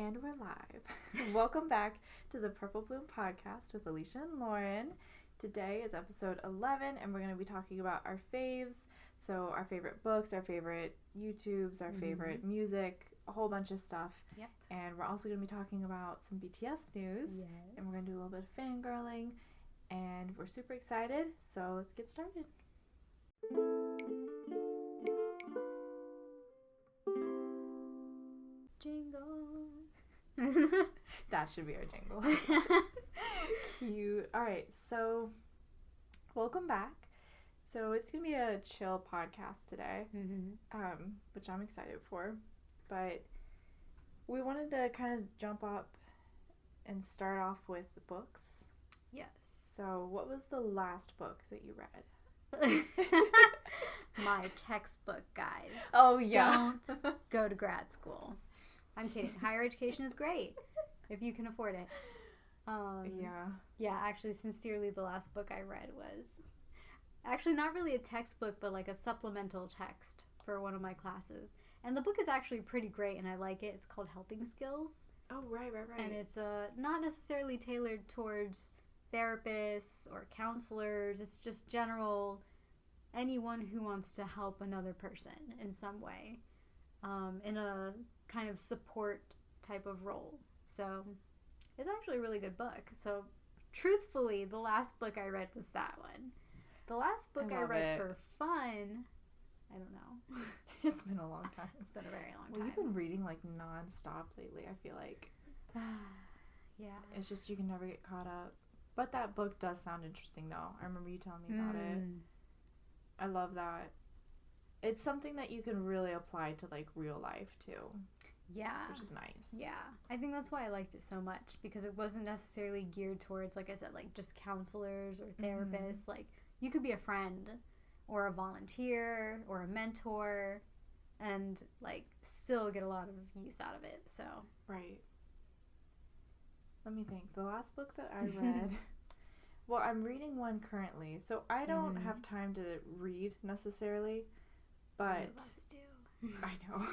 And we're live. Welcome back to the Purple Bloom podcast with Alisha and Lauren. Today is episode 11, and we're going to be talking about our faves. So our favorite books, our favorite YouTubes, our favorite music, a whole bunch of stuff. Yep. And we're also going to be talking about some BTS news. Yes. And we're going to do a little bit of fangirling. And we're super excited, so let's get started. Jingle. That should be our jingle. Cute. Alright, so welcome back. So it's going to be a chill podcast today, which I'm excited for. But we wanted to kind of jump up and start off with the books. Yes. So what was the last book that you read? My textbook, guys. Oh, yeah. Don't go to grad school. I'm kidding. Higher education is great if you can afford it. Yeah, actually, sincerely, the last book I read was actually not really a textbook, but like a supplemental text for one of my classes. And the book is actually pretty great, and I like it. It's called Helping Skills. Oh, right. And it's not necessarily tailored towards therapists or counselors. It's just general, anyone who wants to help another person in some way, in a kind of support type of role. So it's actually a really good book. So truthfully, the last book I read was that one. The last book I read for fun, I don't know. It's been a long time. It's been a very long time. Well, you've been reading like nonstop lately, I feel like. Yeah. It's just you can never get caught up. But that book does sound interesting, though. I remember you telling me about it. I love that. It's something that you can really apply to, like, real life, too. Yeah. Which is nice. Yeah. I think that's why I liked it so much, because it wasn't necessarily geared towards, like I said, like, just counselors or therapists. Like, you could be a friend or a volunteer or a mentor and, like, still get a lot of use out of it, so. Right. Let me think. The last book that I read... Well, I'm reading one currently, so I don't have time to read necessarily, but... None of us do. I know.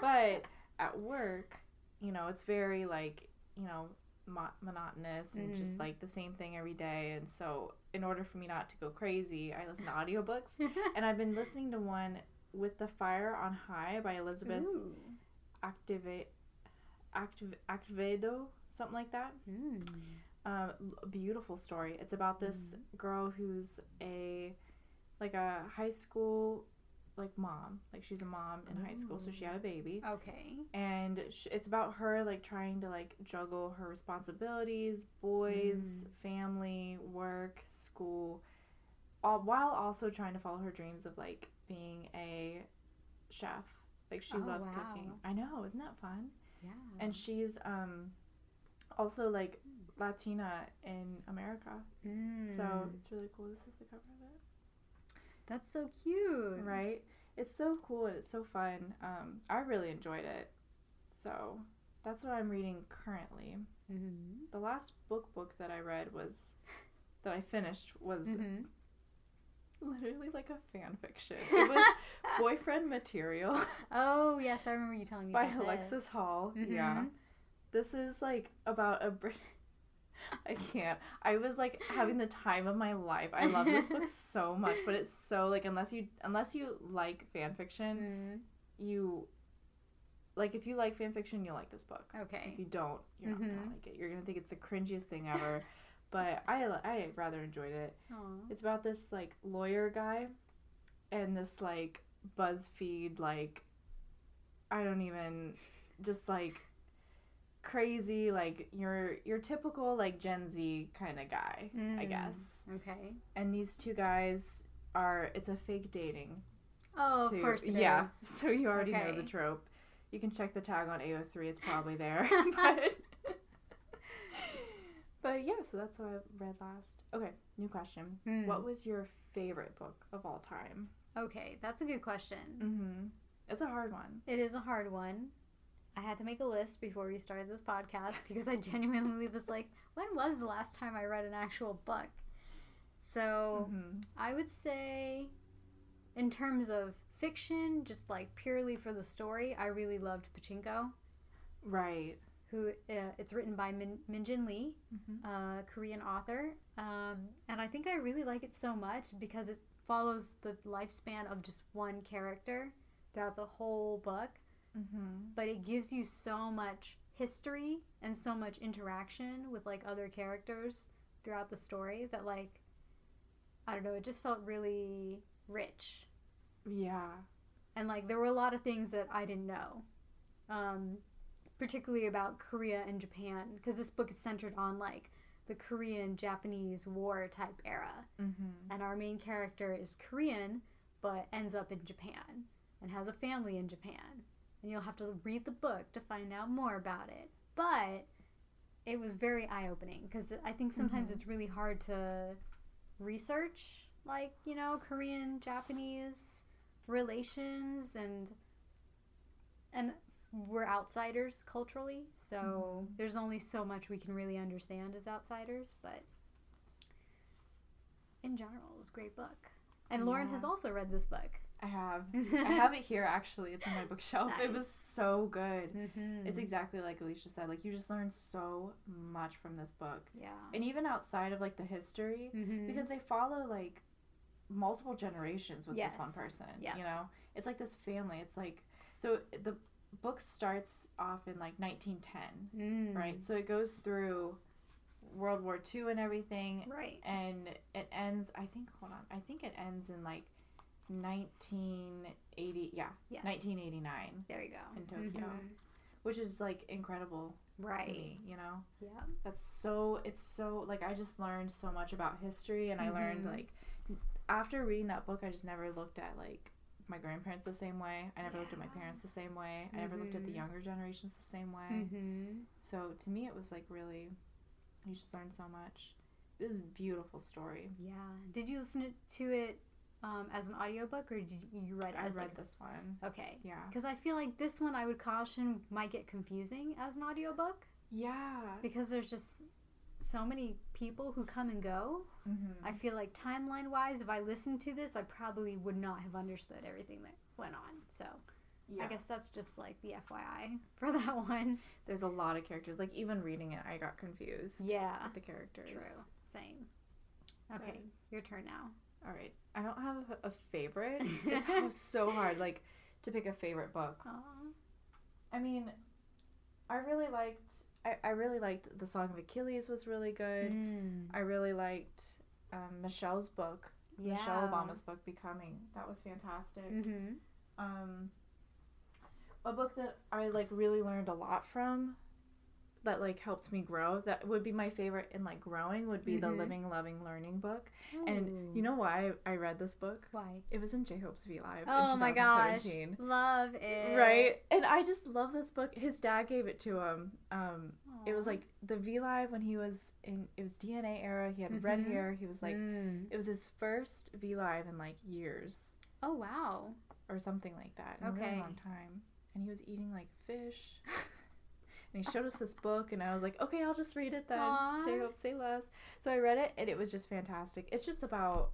But at work, you know, it's very, like, you know, monotonous and just, like, the same thing every day, and so in order for me not to go crazy, I listen to audiobooks, and I've been listening to one, With the Fire on High by Elizabeth Acevedo, something like that. Beautiful story. It's about this girl who's a high school, like, mom. Like, she's a mom in high school, so she had a baby. Okay. And it's about her, like, trying to, like, juggle her responsibilities, boys, family, work, school, while also trying to follow her dreams of, like, being a chef. Like, she loves cooking. I know. Isn't that fun? Yeah. And she's also, like, Latina in America. So it's really cool. This is the cover of it. That's so cute. Right? It's so cool and it's so fun. I really enjoyed it. So that's what I'm reading currently. The last book that I read that I finished was literally like a fan fiction. It was Boyfriend Material. Oh, yes, I remember you telling me by about Alexis this. Hall. Yeah. This is like about a I can't. I was like having the time of my life. I love this book so much, but it's so like unless you like fan fiction, you like if you like fan fiction, you'll like this book. Okay. If you don't, you're not gonna like it. You're gonna think it's the cringiest thing ever. But I rather enjoyed it. Aww. It's about this like lawyer guy and this like BuzzFeed like I don't even just like crazy, like your typical like Gen Z kind of guy, I guess. Okay. And these two guys it's a fake dating. Oh, of course it is. Yeah, so you already know the trope. You can check the tag on AO3, it's probably there. But yeah, so that's what I read last. Okay, new question. What was your favorite book of all time? Okay, that's a good question. It's a hard one. It is a hard one. I had to make a list before we started this podcast because I genuinely was like, when was the last time I read an actual book? So I would say in terms of fiction, just like purely for the story, I really loved Pachinko. Right. who it's written by Min Jin Lee, Korean author. And I think I really like it so much because it follows the lifespan of just one character throughout the whole book. But it gives you so much history and so much interaction with like other characters throughout the story that like, I don't know, it just felt really rich. Yeah. And like there were a lot of things that I didn't know, particularly about Korea and Japan, because this book is centered on like the Korean-Japanese war type era. And our main character is Korean but ends up in Japan and has a family in Japan. And you'll have to read the book to find out more about it. But it was very eye-opening because I think sometimes it's really hard to research, like, you know, Korean-Japanese relations, and we're outsiders culturally, so there's only so much we can really understand as outsiders. But in general, it was a great book. And Lauren has also read this book. I have. I have it here, actually. It's in my bookshelf. Nice. It was so good. It's exactly like Alisha said. Like, you just learn so much from this book. Yeah. And even outside of, like, the history, because they follow, like, multiple generations with this one person. Yeah. You know? It's like this family. It's like... So, the book starts off in, like, 1910, right? So, it goes through World War II and everything. Right. And it ends... I think it ends in, like... 1989. There you go. In Tokyo, which is like incredible, right? To me, you know. Yeah. It's so like I just learned so much about history, and I learned like after reading that book, I just never looked at like my grandparents the same way. I never looked at my parents the same way. I never looked at the younger generations the same way. So to me, it was like really, you just learned so much. It was a beautiful story. Yeah. Did you listen to it? As an audiobook, or did you read as I read this one. Okay. Yeah. Because I feel like this one I would caution might get confusing as an audiobook. Yeah. Because there's just so many people who come and go. I feel like timeline-wise, if I listened to this, I probably would not have understood everything that went on. So I guess that's just like the FYI for that one. There's a lot of characters. Like even reading it, I got confused. Yeah. With the characters. True. Same. Okay. Your turn now. All right. I don't have a favorite. It's so hard, like, to pick a favorite book. Aww. I mean, I really liked The Song of Achilles was really good. I really liked Michelle's book. Yeah. Michelle Obama's book, Becoming. That was fantastic. A book that I, like, really learned a lot from, that like helped me grow, that would be my favorite in like growing, would be the Living, Loving, Learning book. Ooh. And you know why I read this book? Why? It was in J-Hope's V Live in 2017. Oh my gosh, love it. Right? And I just love this book. His dad gave it to him. It was like the V Live when he was in, it was DNA era, he had red hair, he was like, it was his first V Live in like years. Oh wow. Or something like that, in a really long time. And he was eating like fish. And he showed us this book, and I was like, okay, I'll just read it then. J-Hope, say less. So I read it, and it was just fantastic. It's just about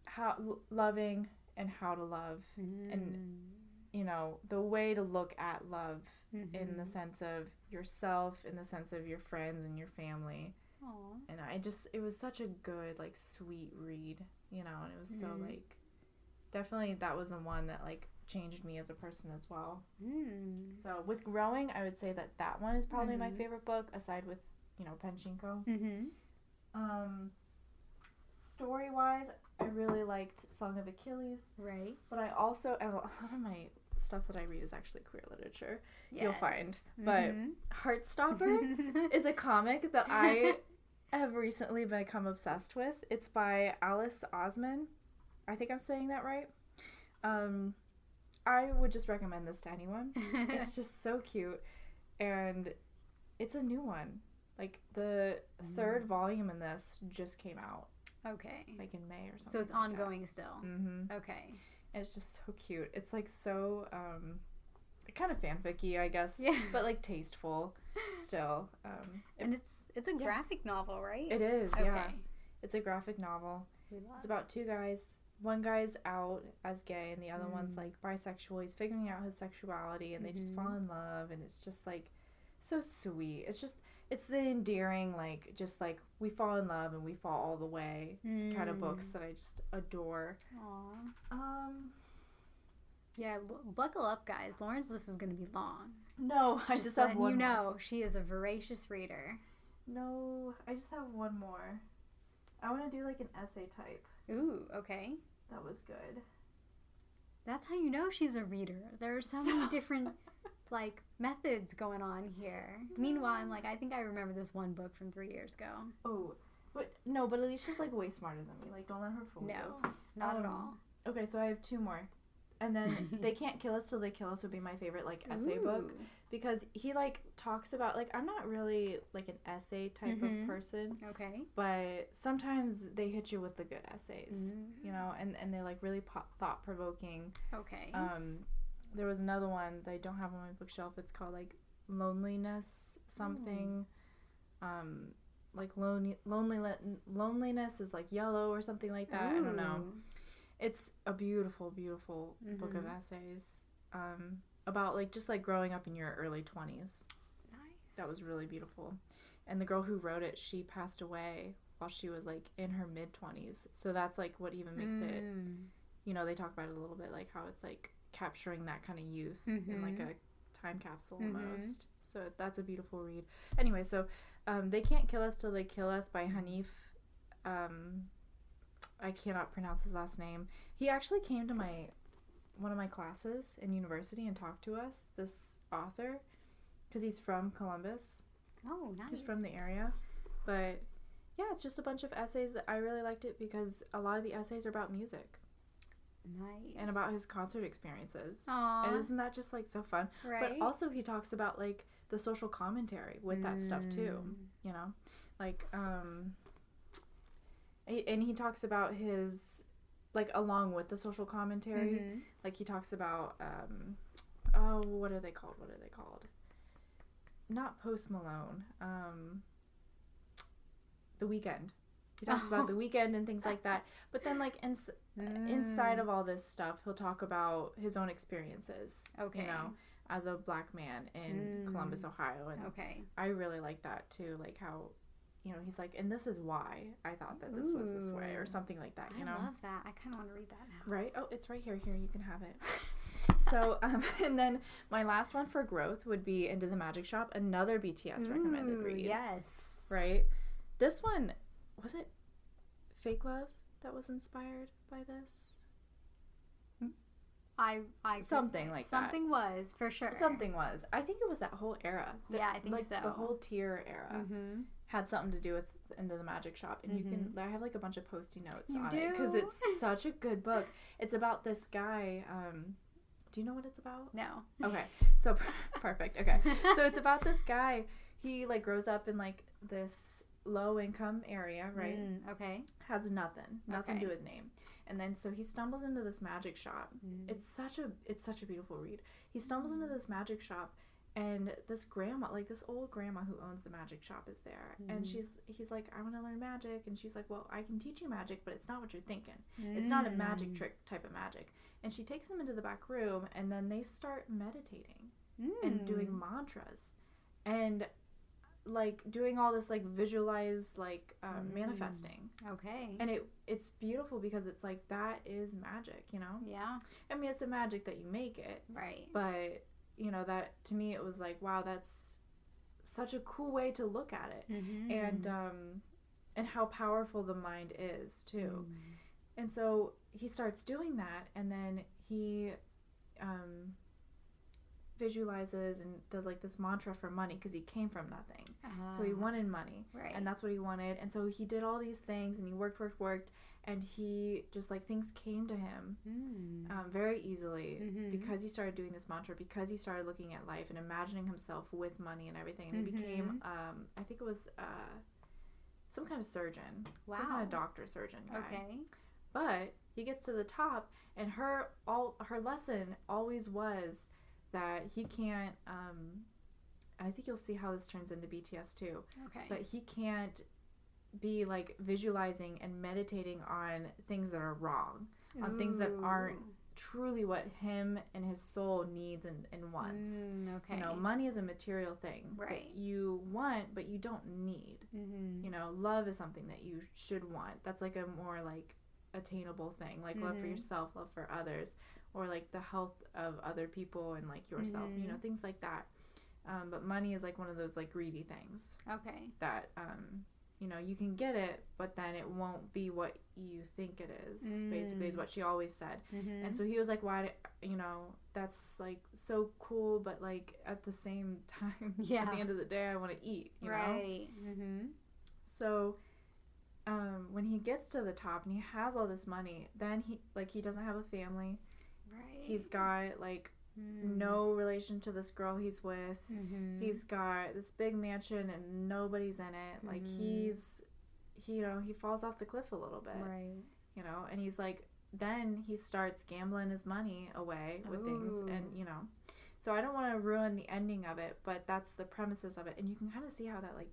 how loving and how to love. And, you know, the way to look at love in the sense of yourself, in the sense of your friends and your family. Aww. And it was such a good, like, sweet read, you know, and it was so, like, definitely that was the one that, like, changed me as a person as well. So with growing, I would say that one is probably my favorite book, aside with, you know, Pachinko. Story wise, I really liked Song of Achilles, right? But I also, and a lot of my stuff that I read is actually queer literature. You'll find, but Heartstopper is a comic that I have recently become obsessed with. It's by Alice Oseman. I think I'm saying that right. I would just recommend this to anyone. It's just so cute. And it's a new one. Like, the third volume in this just came out. Okay. Like in May or something. So it's like ongoing still. Okay. And it's just so cute. It's like so, kind of fanficky, I guess. Yeah. But like tasteful still. And it's a graphic novel, right? It is, yeah. It's a graphic novel. It's about two guys one guy's out as gay and the other one's like bisexual. He's figuring out his sexuality and they just fall in love, and it's just like so sweet. It's the endearing, like, just like we fall in love and we fall all the way kind of books that I just adore. Aww. Yeah, buckle up, guys. Lauren's list is going to be long. No, I just have one more. She is a voracious reader. No, I just have one more. I want to do like an essay type. Ooh, okay. That was good. That's how you know she's a reader. There are so many different, like, methods going on here. Meanwhile, I'm like, I think I remember this one book from 3 years ago. Oh, but Alicia's like way smarter than me. Like, don't let her fool you. No, not at all. Okay, so I have two more. And then They Can't Kill Us Till They Kill Us would be my favorite, like, essay book. Because he, like, talks about, like, I'm not really, like, an essay type of person. Okay. But sometimes they hit you with the good essays, you know, and they're, like, really thought-provoking. Okay. There was another one that I don't have on my bookshelf. It's called, like, Loneliness something. Like, loneliness is, like, yellow or something like that. I don't know. It's a beautiful, beautiful book of essays about, like, just, like, growing up in your early 20s. Nice. That was really beautiful. And the girl who wrote it, she passed away while she was, like, in her mid-20s. So that's, like, what even makes it, you know, they talk about it a little bit, like, how it's, like, capturing that kind of youth in, like, a time capsule almost. So that's a beautiful read. Anyway, so They Can't Kill Us Till They Kill Us by Hanif. I cannot pronounce his last name. He actually came to one of my classes in university and talked to us, this author, because he's from Columbus. Oh, nice. He's from the area. But yeah, it's just a bunch of essays that I really liked it because a lot of the essays are about music. Nice. And about his concert experiences. Aww. And isn't that just, like, so fun? Right. But also he talks about, like, the social commentary with that stuff too, you know? Like, and he talks about his, like, along with the social commentary, like, he talks about, what are they called? Not Post Malone, The Weeknd. He talks about The Weeknd and things like that. But then, like, inside of all this stuff, he'll talk about his own experiences, you know, as a black man in Columbus, Ohio. And I really like that, too, like, how, you know, he's like, and this is why I thought that this was this way, or something like that, you know? I love that. I kind of want to read that now. Right? Oh, it's right here. Here, you can have it. So, and then my last one for growth would be Into the Magic Shop, another BTS recommended read. Yes. Right? This one, was it Fake Love that was inspired by this? Something like that. Something was, for sure. Something was. I think it was that whole era. Yeah, I think so. The whole tier era had something to do with Into the Magic Shop. And you can, I have, like, a bunch of Post-it notes on it because it's such a good book. It's about this guy, do you know what it's about? No. Okay. So, perfect. Okay. So, it's about this guy. He, like, grows up in, like, this low-income area, right? Okay. Has nothing to his name. And then, so he stumbles into this magic shop. It's such a beautiful read. He stumbles into this magic shop, and this grandma, like, this old grandma who owns the magic shop is there. And he's like, I want to learn magic. And she's like, well, I can teach you magic, but it's not what you're thinking. It's not a magic trick type of magic. And she takes him into the back room, and then they start meditating and doing mantras. And, like, doing all this, like, visualize, like, manifesting. Okay. And it's beautiful because it's like, that is magic, you know? Yeah. I mean, it's a magic that you make it. Right. But, you know, that, to me, it was like, wow, that's such a cool way to look at it. And how powerful the mind is, too. And so he starts doing that, and then he visualizes and does, like, this mantra for money because he came from nothing. So he wanted money. Right. And that's what he wanted. And so he did all these things, and he worked, and he just, like, things came to him very easily because he started doing this mantra, because he started looking at life and imagining himself with money and everything. And he became, I think it was some kind of surgeon. Wow. Some kind of doctor surgeon guy. Okay. But he gets to the top, and her lesson always was that he can't, and I think you'll see how this turns into BTS too. Okay. But he can't be, like, visualizing and meditating on things that are wrong. on things that aren't truly what him and his soul needs and wants. Okay. You know, money is a material thing right. that you want, but you don't need. You know, love is something that you should want. That's like a more like attainable thing, like love for yourself, love for others, or like the health of other people and like yourself, you know, things like that. But money is like one of those like greedy things. Okay. That you know, you can get it, but then it won't be what you think it is, basically, is what she always said. And so he was like, why, you know, that's like so cool, but like at the same time, at the end of the day, I want to eat, you know? So when he gets to the top and he has all this money, then he doesn't have a family. He's got like no relation to this girl he's with. He's got this big mansion and nobody's in it. Like he's, you know, he falls off the cliff a little bit. You know, and he's like, then he starts gambling his money away with things, and you know, so I don't want to ruin the ending of it, but that's the premises of it, and you can kind of see how that like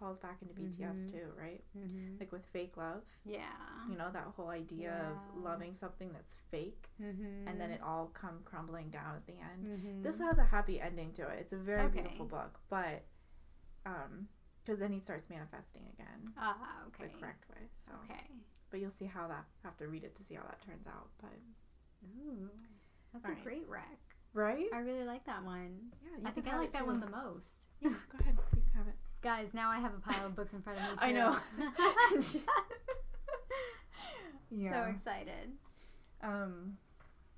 falls back into BTS too, right? Like with fake love. You know, that whole idea of loving something that's fake, and then it all come crumbling down at the end. This has a happy ending to it. It's a very beautiful book, but because then he starts manifesting again. The correct way. So. But you'll see how that, have to read it to see how that turns out. But that's a great rec. Right? I really like that one. Yeah, I think I like that one the most. Yeah, go ahead. You can have it. Guys, now I have a pile of books in front of me too. I know. So excited.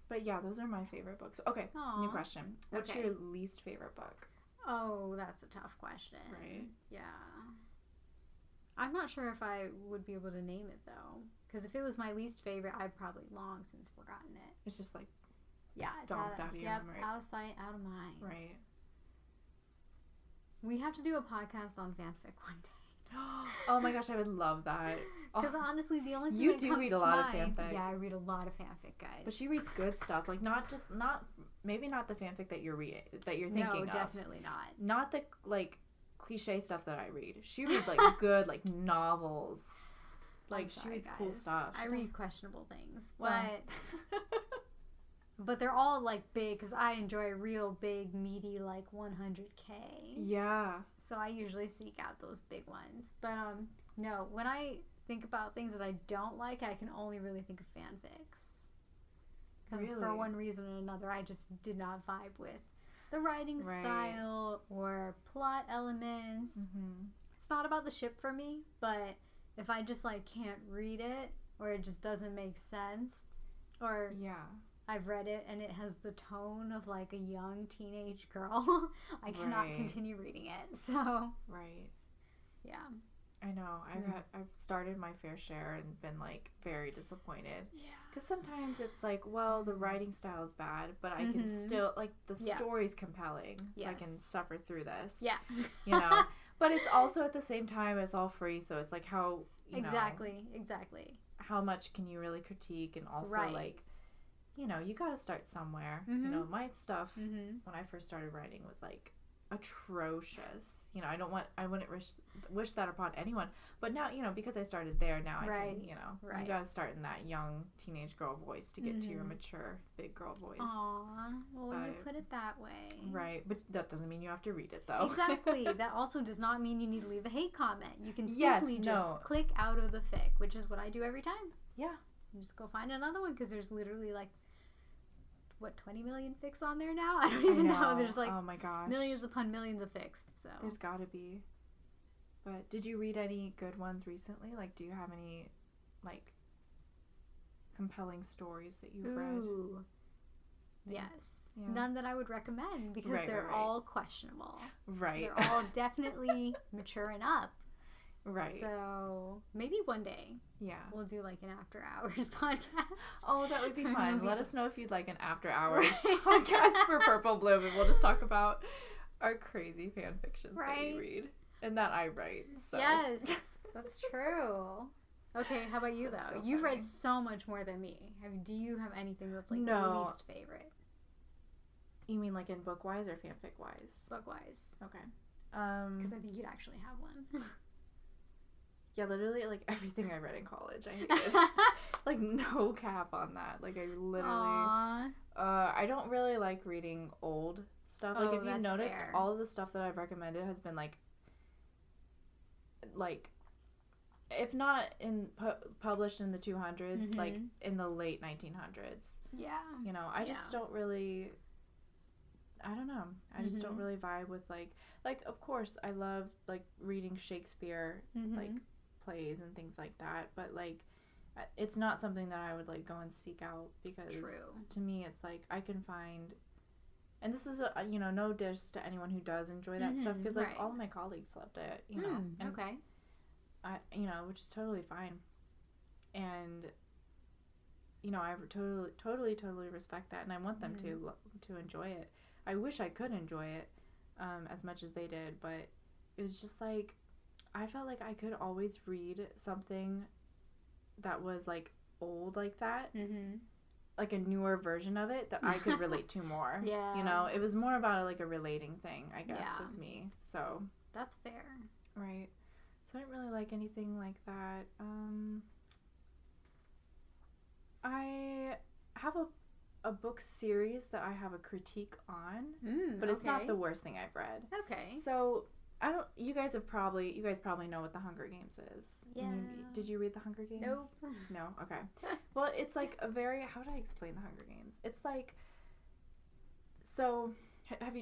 But yeah, those are my favorite books. Okay, new question. What's your least favorite book? Oh, that's a tough question. Right. Yeah. I'm not sure if I would be able to name it though, because if it was my least favorite, I've probably long since forgotten it. It's just like it's dumped out of your memory. Out of sight, out of mind. Right. We have to do a podcast on fanfic one day. Oh my gosh, I would love that. Because honestly, the only thing you that do comes read to a lot mind, of fanfic. Yeah, I read a lot of fanfic, guys. But she reads good stuff, like maybe not the fanfic that you're reading, that you're thinking of. No, definitely not. Not the like cliche stuff that I read. She reads like good like novels. Like she reads cool stuff. I read questionable things, but they're all like big because I enjoy real big meaty like 100K. Yeah. So I usually seek out those big ones. But no, when I think about things that I don't like, I can only really think of fanfics. Because for one reason or another, I just did not vibe with the writing style or plot elements. It's not about the ship for me, but if I just like can't read it or it just doesn't make sense, or I've read it and it has the tone of like a young teenage girl, I cannot continue reading it. So yeah, I know. I've started my fair share and been like very disappointed. Because sometimes it's like, well, the writing style is bad, but I can still like the story's compelling, so I can suffer through this. You know. But it's also at the same time it's all free, so it's like how you know, how much can you really critique, and also like, you know, you got to start somewhere. You know, my stuff when I first started writing was like atrocious. You know, I wouldn't wish that upon anyone. But now, you know, because I started there, now I can, you know, you got to start in that young teenage girl voice to get to your mature big girl voice. Aww, well, when you put it that way. Right, but that doesn't mean you have to read it, though. Exactly. That also does not mean you need to leave a hate comment. You can simply just click out of the fic, which is what I do every time. Yeah. And just go find another one, because there's literally like, what, 20 million fics on there now? I don't even know. There's like oh my gosh, millions upon millions of fics. So there's gotta be. But did you read any good ones recently? Like, do you have any like compelling stories that you've read? Yes. None that I would recommend, because they're all questionable. Right. They're all definitely mature and up. Right. So maybe one day we'll do like an after hours podcast. Oh, that would be fun. Let us know if you'd like an after hours podcast for Purple Bloom, and we'll just talk about our crazy fan fictions that we read and that I write. So. Yes, that's true. Okay, how about you though? So you've read so much more than me. Do you have anything that's like your least favorite? You mean like in book wise or fanfic wise? Book wise. Okay. Because I think you'd actually have one. Yeah, literally, like, everything I read in college, I hated. Like, no cap on that. Like, I literally... I don't really like reading old stuff. Like, if you noticed, all of the stuff that I've recommended has been, like, if not published in the 200s, like, in the late 1900s. Yeah. You know, I just don't really... I don't know. I just don't really vibe with, like, of course, I love, like, reading Shakespeare, like, plays and things like that, but, like, it's not something that I would, like, go and seek out, because to me it's like I can find, and this is you know, no diss to anyone who does enjoy that stuff, because like all of my colleagues loved it, you know, and I, you know, which is totally fine, and you know, I totally respect that, and I want them to enjoy it. I wish I could enjoy it as much as they did, but it was just like I felt like I could always read something that was like old like that, like a newer version of it that I could relate to more. Yeah, you know, it was more about like a relating thing, I guess, with me. So that's fair, right? So I didn't really like anything like that. I have a book series that I have a critique on, but it's not the worst thing I've read. Okay. So you guys probably know what The Hunger Games is. Yeah. Did you read The Hunger Games? Nope. No? Okay. Well, it's like how would I explain The Hunger Games? It's like, so,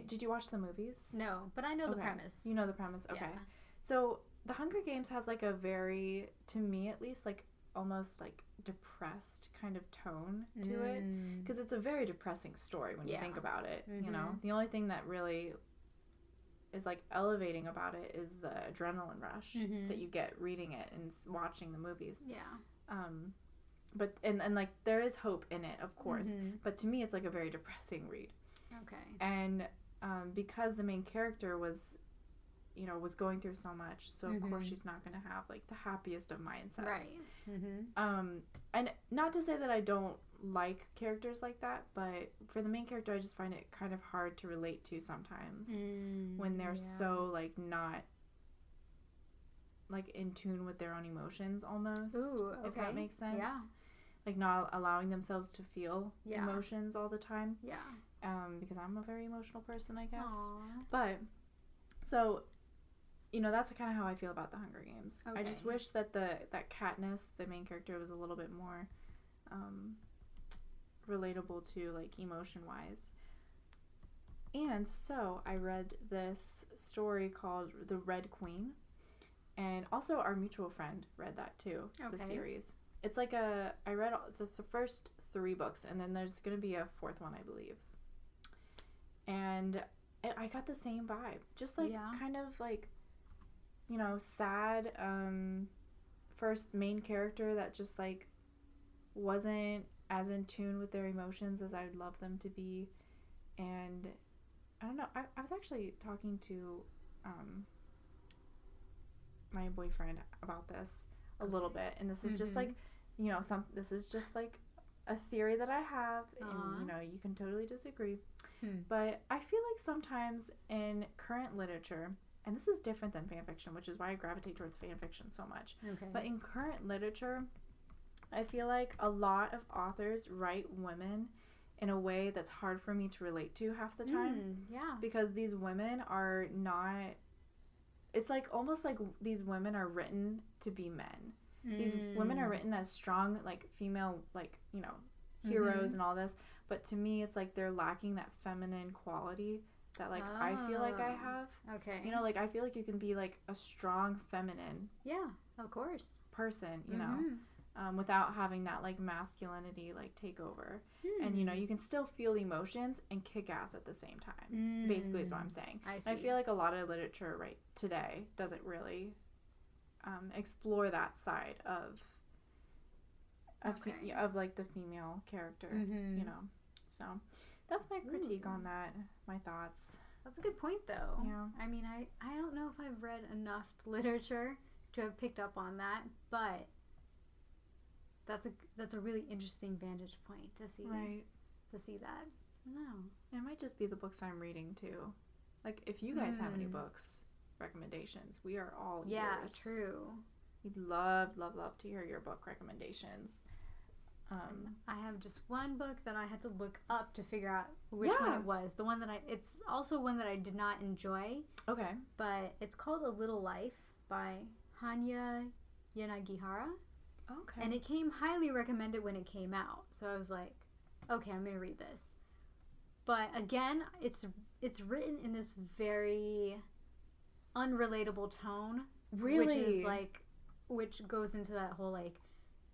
did you watch the movies? No, but I know the premise. You know the premise? Okay. Yeah. So, The Hunger Games has like a very, to me at least, like almost like depressed kind of tone to it. Because it's a very depressing story when you think about it, you know? The only thing that really is like elevating about it is the adrenaline rush that you get reading it and watching the movies. Yeah. But and like there is hope in it, of course. But to me, it's like a very depressing read. Okay. And because the main character was going through so much, so of course she's not going to have like the happiest of mindsets. Right. And not to say that I don't like characters like that, but for the main character I just find it kind of hard to relate to sometimes when they're so like not like in tune with their own emotions almost. Ooh, okay. If that makes sense. Yeah. Like not allowing themselves to feel emotions all the time. Yeah. Because I'm a very emotional person, I guess. Aww. But so, you know, that's kind of how I feel about The Hunger Games. Okay. I just wish that that Katniss, the main character, was a little bit more relatable to, like, emotion-wise. And so I read this story called The Red Queen. And also our mutual friend read that too, the series. It's like I read the first 3 books, and then there's going to be a 4th one, I believe. And I got the same vibe. Just, like, kind of, like, you know, sad first main character that just, like, wasn't as in tune with their emotions as I'd love them to be. And I don't know, I was actually talking to my boyfriend about this a little bit, and this is just like, you know, this is just like a theory that I have, and you know, you can totally disagree, but I feel like sometimes in current literature, and this is different than fan fiction, which is why I gravitate towards fan fiction so much, but in current literature, I feel like a lot of authors write women in a way that's hard for me to relate to half the time. Because these women are not... It's like almost like these women are written to be men. These women are written as strong, like, female, like, you know, heroes and all this. But to me, it's like they're lacking that feminine quality that, like, I feel like I have. Okay. You know, like, I feel like you can be, like, a strong feminine... Yeah, of course. ...person, you know. Without having that, like, masculinity, like, take over. And, you know, you can still feel emotions and kick ass at the same time, basically is what I'm saying. I see. I feel like a lot of literature right today doesn't really explore that side of like, the female character, you know. So, that's my critique on that, my thoughts. That's a good point, though. Yeah. I mean, I don't know if I've read enough literature to have picked up on that, but... That's a really interesting vantage point to see. Right. To see that. I don't know. It might just be the books I'm reading too. Like, if you guys have any books recommendations, we are all ears. Yeah, true. We'd love to hear your book recommendations. I have just one book that I had to look up to figure out which one it was. The one that it's also one that I did not enjoy. Okay. But it's called A Little Life by Hanya Yanagihara. Okay. And it came highly recommended when it came out. So I was like, okay, I'm going to read this. But again, it's written in this very unrelatable tone. Really? Which goes into that whole, like,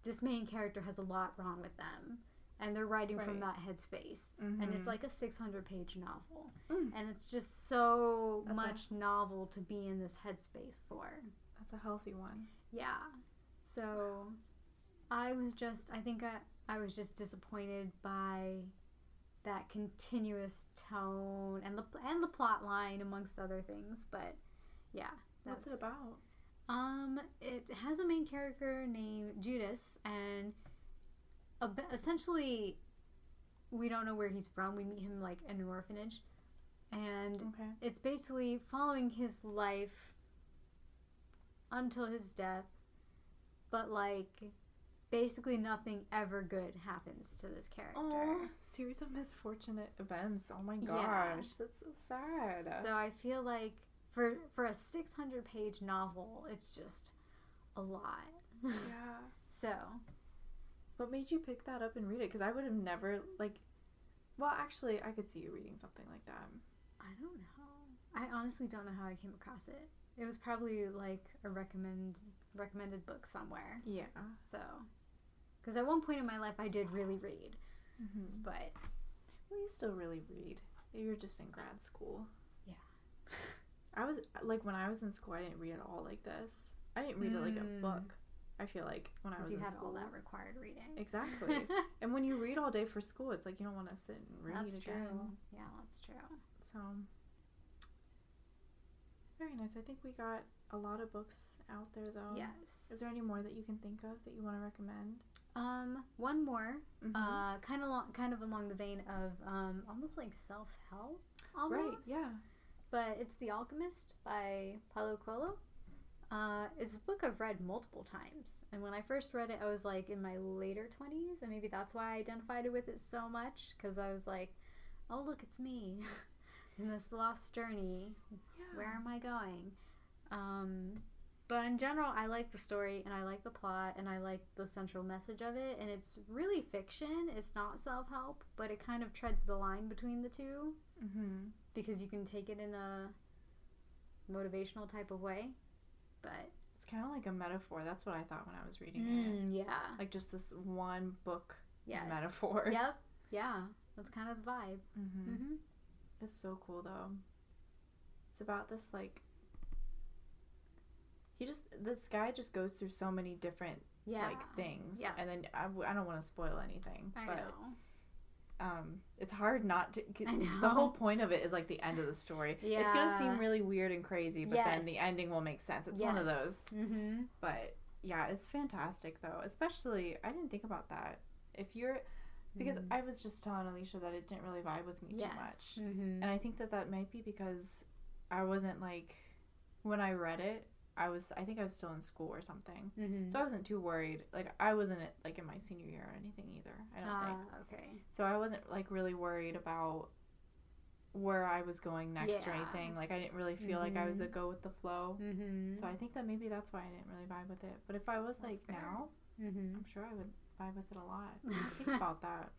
this main character has a lot wrong with them. And they're writing from that headspace. Mm-hmm. And it's like a 600-page novel. And it's just so much novel to be in this headspace for. That's a healthy one. Yeah. So I was just disappointed by that continuous tone and the plot line amongst other things. But yeah. What's it about? It has a main character named Judas, and essentially we don't know where he's from. We meet him like in an orphanage, and it's basically following his life until his death, but like basically nothing ever good happens to this character. Oh, series of misfortunate events. Oh my gosh, that's so sad. So I feel like for a 600-page novel, it's just a lot. Yeah. So, what made you pick that up and read it? Because I would have never well, actually, I could see you reading something like that. I don't know. I honestly don't know how I came across it. It was probably like a recommended book somewhere. Yeah. So, because at one point in my life I did really read, but you still really read. You're just in grad school. Yeah. I was when I was in school, I didn't read at all like this. I didn't read it like a book. I feel like when I was in school, you had all that required reading. Exactly. And when you read all day for school, it's like you don't want to sit and read That's again. True. Yeah, that's true. So very nice. I think we got a lot of books out there, though. Yes. Is there any more that you can think of that you want to recommend? One more. Kind of along the vein of almost like self-help. Almost. Right. Yeah. But it's The Alchemist by Paulo Coelho. It's a book I've read multiple times. And when I first read it, I was like in my later 20s. And maybe that's why I identified with it so much. Because I was like, oh, look, it's me. In this lost journey. Yeah. Where am I going? But in general, I like the story. And I like the plot. And I like the central message of it. And it's really fiction. It's not self-help. But it kind of treads the line between the two. Mm-hmm. Because you can take it in a motivational type of way, but it's kind of like a metaphor. That's what I thought when I was reading it. Yeah, like just this one book metaphor. Yep. Yeah, that's kind of the vibe. It's so cool though. It's about this this guy just goes through so many different things, and then I don't want to spoil anything. I know. It's hard not to. The whole point of it is like the end of the story. Yeah. It's gonna seem really weird and crazy, but then the ending will make sense. It's one of those. Mm-hmm. But yeah, it's fantastic though. Especially, I didn't think about that. Because I was just telling Alisha that it didn't really vibe with me too much, and I think that might be because I wasn't when I read it. I think I was still in school or something, so I wasn't too worried. I wasn't in my senior year or anything either. I don't think. Okay. So I wasn't really worried about where I was going next or anything. I didn't really feel like I was a go with the flow. So I think that maybe that's why I didn't really vibe with it. But if I was now, I'm sure I would vibe with it a lot. Think about that.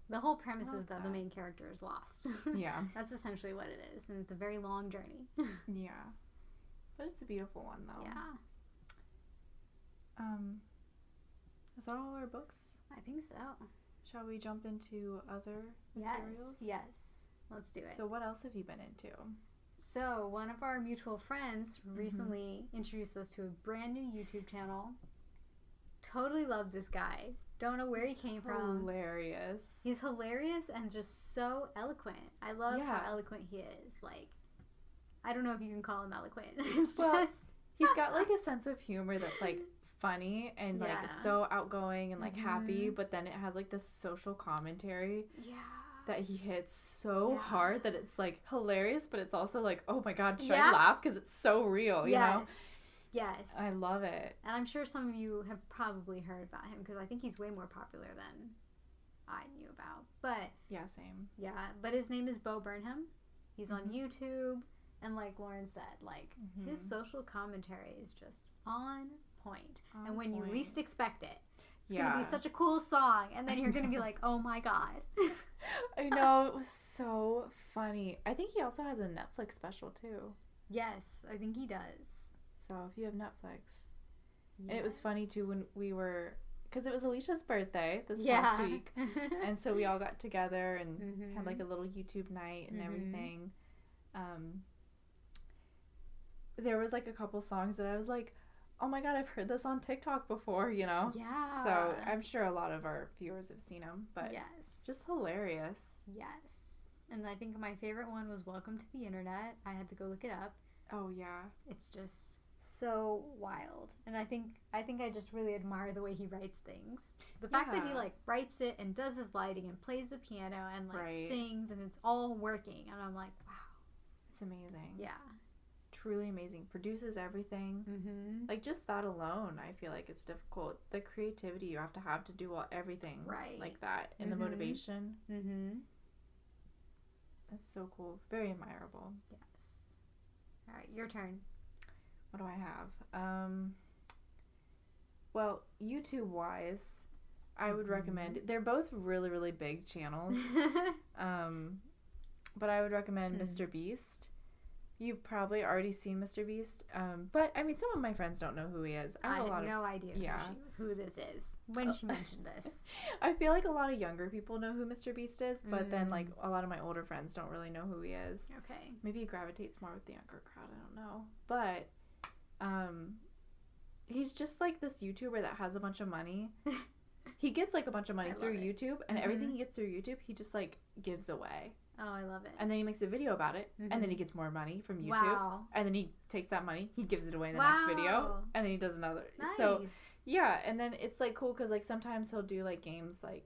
The whole premise is that the main character is lost. Yeah. That's essentially what it is, and it's a very long journey. Yeah. But it's a beautiful one, though. Yeah. Is that all our books? I think so. Shall we jump into other materials? Yes. Let's do it. So what else have you been into? So one of our mutual friends recently introduced us to a brand new YouTube channel. Totally love this guy. Don't know where he came from. Hilarious. He's hilarious and just so eloquent. I love how eloquent he is. I don't know if you can call him eloquent. It's just he's got a sense of humor that's funny and so outgoing and happy, but then it has this social commentary that he hits so hard that it's hilarious, but it's also oh my god, should I laugh because it's so real, you know? Yes. I love it. And I'm sure some of you have probably heard about him because I think he's way more popular than I knew about. But yeah, same. Yeah, but his name is Bo Burnham. He's on YouTube, and like Lauren said, like his social commentary is just on point. And when you least expect it, it's gonna be such a cool song, and then you're gonna be like, oh my god. I know, it was so funny. I think he also has a Netflix special too. Yes, I think he does. So if you have Netflix. And it was funny too when we were, because it was Alicia's birthday this past week. And so we all got together and had like a little YouTube night and everything. There was like a couple songs that I was like, oh my god, I've heard this on TikTok before, you know? Yeah. So I'm sure a lot of our viewers have seen them, but yes, just hilarious. Yes. And I think my favorite one was Welcome to the Internet. I had to go look it up. Oh yeah. It's just so wild. And I think I just really admire the way he writes things. The fact that he like writes it and does his lighting and plays the piano and like sings and it's all working, and I'm like, wow. It's amazing. Yeah. Truly amazing. Produces everything. Like just that alone, I feel like it's difficult. The creativity you have to do everything like that, and the motivation. That's so cool. Very admirable. Yes. All right, your turn. What do I have? Well, YouTube wise, I would recommend. They're both really, really big channels. But I would recommend Mr. Beast. You've probably already seen Mr. Beast, but I mean, some of my friends don't know who he is. I have no idea who this is when she mentioned this. I feel like a lot of younger people know who Mr. Beast is, but then like a lot of my older friends don't really know who he is. Okay. Maybe he gravitates more with the younger crowd. I don't know, but he's just like this YouTuber that has a bunch of money. He gets like a bunch of money through YouTube, and everything he gets through YouTube, he just like gives away. Oh, I love it. And then he makes a video about it, and then he gets more money from YouTube. And then he takes that money, he gives it away in the next video, and then he does another. Nice. So, yeah, and then it's like cool because like sometimes he'll do like games like,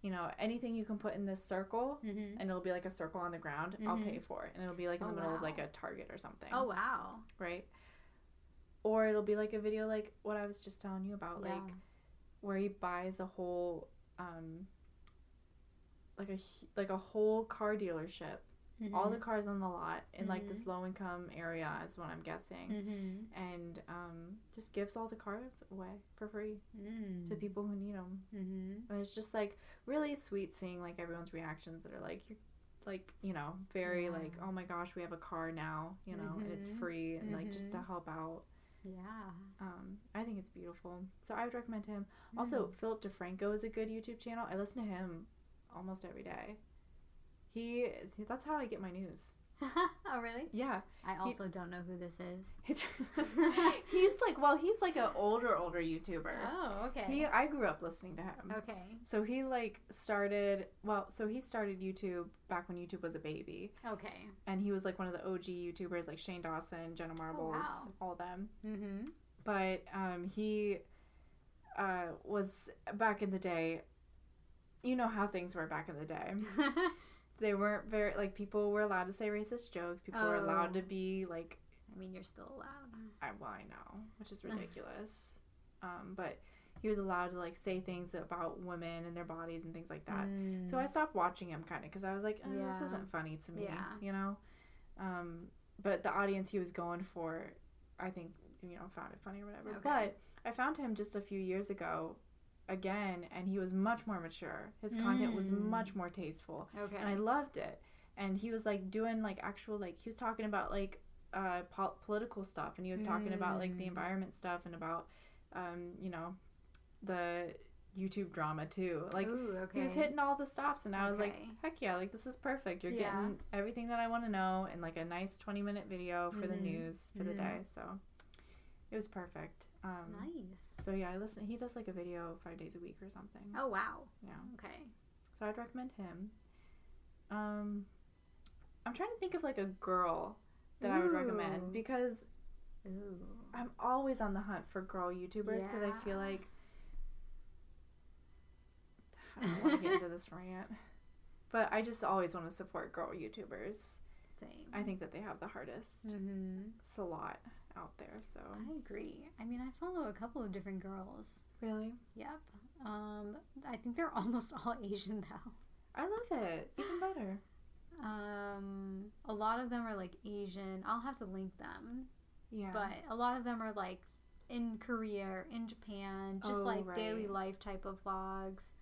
you know, anything you can put in this circle, and it'll be like a circle on the ground, I'll pay for it. And it'll be like in the middle of like a Target or something. Oh, wow. Right? Or it'll be like a video like what I was just telling you about, like where he buys a whole... like a whole car dealership, all the cars on the lot in like this low income area is what I'm guessing, and just gives all the cars away for free to people who need them, and it's just like really sweet seeing like everyone's reactions that are like, you're like, you know, very like, oh my gosh, we have a car now, you know, and it's free, and like just to help out. I think it's beautiful, so I would recommend him. Also, Philip DeFranco is a good YouTube channel. I listen to him almost every day. That's how I get my news. Oh, really? Yeah. I also don't know who this is. He's like an older YouTuber. Oh, okay. I grew up listening to him. Okay. So he started YouTube back when YouTube was a baby. Okay. And he was like one of the OG YouTubers, like Shane Dawson, Jenna Marbles, all them. But he was back in the day. You know how things were back in the day. They weren't very, like, people were allowed to say racist jokes. People were allowed to be, like... I mean, you're still allowed. I know, which is ridiculous. But he was allowed to, like, say things about women and their bodies and things like that. So I stopped watching him, kind of, because I was like, this isn't funny to me, you know? But the audience he was going for, I think, you know, found it funny or whatever. Okay. But I found him just a few years ago, again, and he was much more mature. His content was much more tasteful, and I loved it. And he was like doing like actual, like, he was talking about like political stuff, and he was talking about like the environment stuff, and about you know, the YouTube drama too. Like, he was hitting all the stops, and I was like, heck yeah, like, this is perfect. You're getting everything that I want to know in like a nice 20-minute video for the news for the day. So it was perfect. Nice. So yeah, I listen. He does like a video 5 days a week or something. Oh wow. Yeah. Okay. So I'd recommend him. I'm trying to think of like a girl that I would recommend, because I'm always on the hunt for girl YouTubers, because I feel like I don't want to get into this rant, but I just always want to support girl YouTubers. Same. I think that they have the hardest. It's a lot. out there. So I agree. I mean, I follow a couple of different girls. Really? Yep. I think they're almost all Asian though. I love it. Even better. A lot of them are like Asian. I'll have to link them. Yeah. But a lot of them are like in Korea or in Japan, just daily life type of vlogs.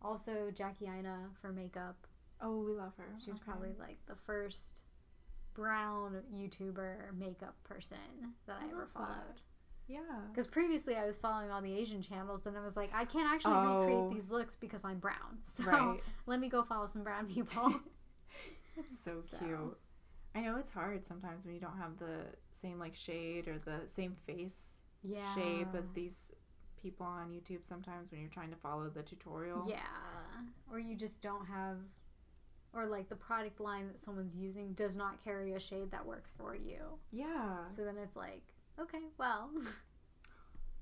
Also, Jackie Aina for makeup. Oh, we love her. She's probably like the first brown YouTuber makeup person that I ever followed. That. Yeah. Because previously I was following all the Asian channels, then I was like, I can't actually recreate these looks because I'm brown. So let me go follow some brown people. It's so cute. I know it's hard sometimes when you don't have the same like shade or the same face shape as these people on YouTube sometimes when you're trying to follow the tutorial. Yeah. Or you just don't have, or like the product line that someone's using does not carry a shade that works for you. Yeah. So then it's like, okay, well.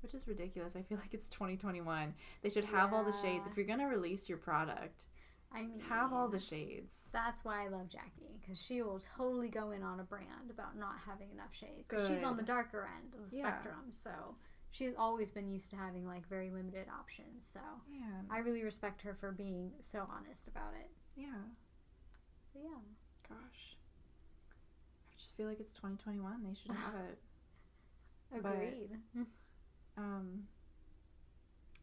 Which is ridiculous. I feel like it's 2021. They should have all the shades. If you're going to release your product, I mean, have all the shades. That's why I love Jackie, because she will totally go in on a brand about not having enough shades. Because she's on the darker end of the spectrum, so she's always been used to having like very limited options. So I really respect her for being so honest about it. Yeah. But yeah. Gosh. I just feel like it's 2021. They should have it. Agreed.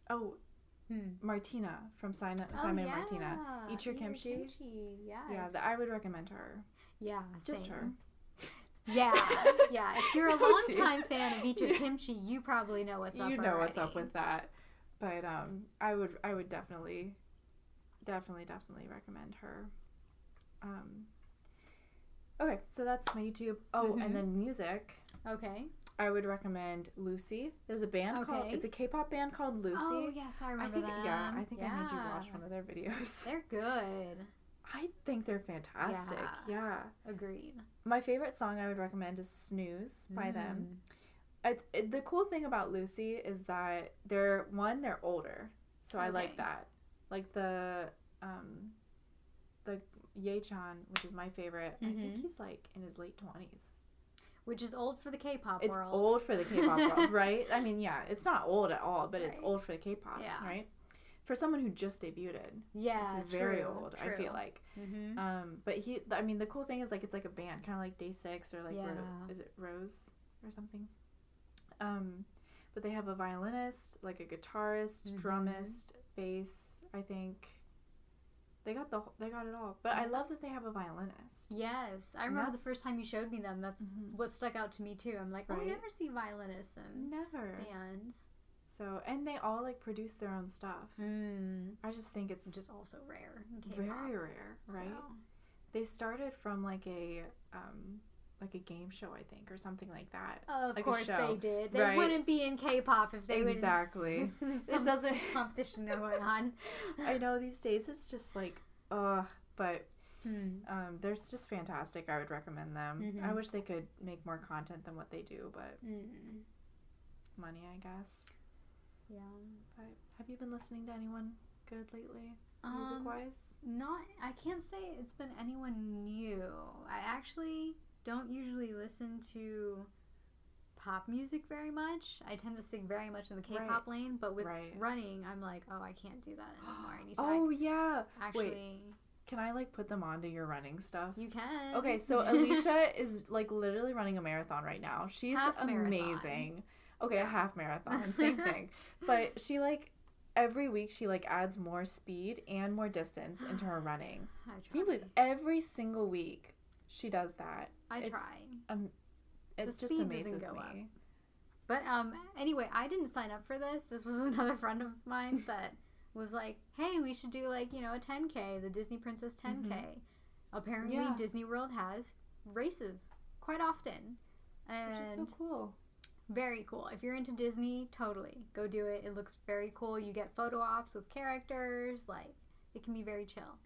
But, Martina from Simon and Martina. Eat Your Kimchi. Yes. Yeah, I would recommend her. Yeah, just her. Yeah, yeah. If you're a long-time fan of Eat Your Kimchi, you probably know what's up. You know what's up with that. But I would definitely recommend her. Okay, so that's my YouTube. Oh, and then music. Okay. I would recommend Lucy. There's a band called, it's a K-pop band called Lucy. Oh, yes, I remember them. Yeah, I think I made you watch one of their videos. They're good. I think they're fantastic. Yeah. Agreed. My favorite song I would recommend is Snooze by them. The cool thing about Lucy is that they're older. So I like that. Like the Ye-chan, which is my favorite, I think he's like in his late 20s. Which is old for the K-pop world. It's old for the K-pop world, right? I mean, yeah, it's not old at all, but it's old for the K-pop, right? For someone who just debuted. Yeah, it's very old, I feel like. But the cool thing is, like, it's like a band, kind of like Day 6 or like, is it Rose or something? But they have a violinist, like a guitarist, drummist, bass, I think. They got it all. But I love that they have a violinist. Yes. I remember the first time you showed me them. That's what stuck out to me too. I'm like, I never see violinists in bands. So, and they all like produce their own stuff. I just think it's just also rare in K-pop. Very rare, right? So. They started from like a game show, I think, or something like that. Of like course they did. They wouldn't be in K-pop if they wouldn't. It doesn't competition going on. I know these days it's just like, but they're just fantastic. I would recommend them. I wish they could make more content than what they do, but money, I guess. Yeah. But have you been listening to anyone good lately, music-wise? I can't say it's been anyone new. I actually don't usually listen to pop music very much. I tend to stick very much in the K-pop lane, but with running, I'm like, I can't do that anymore. I need to actually... Wait, can I like put them onto your running stuff? You can. Okay, so Alisha is like literally running a marathon right now. She's amazing. Okay, a half marathon, same thing. But she like every week she like adds more speed and more distance into her running. Can you believe every single week she does that? I try. It just amazes me. But anyway, I didn't sign up for this. This was another friend of mine that was like, hey, we should do like, a 10K, the Disney Princess 10K. Apparently Disney World has races quite often. And which is so cool. Very cool. If you're into Disney, totally go do it. It looks very cool. You get photo ops with characters. Like, it can be very chill.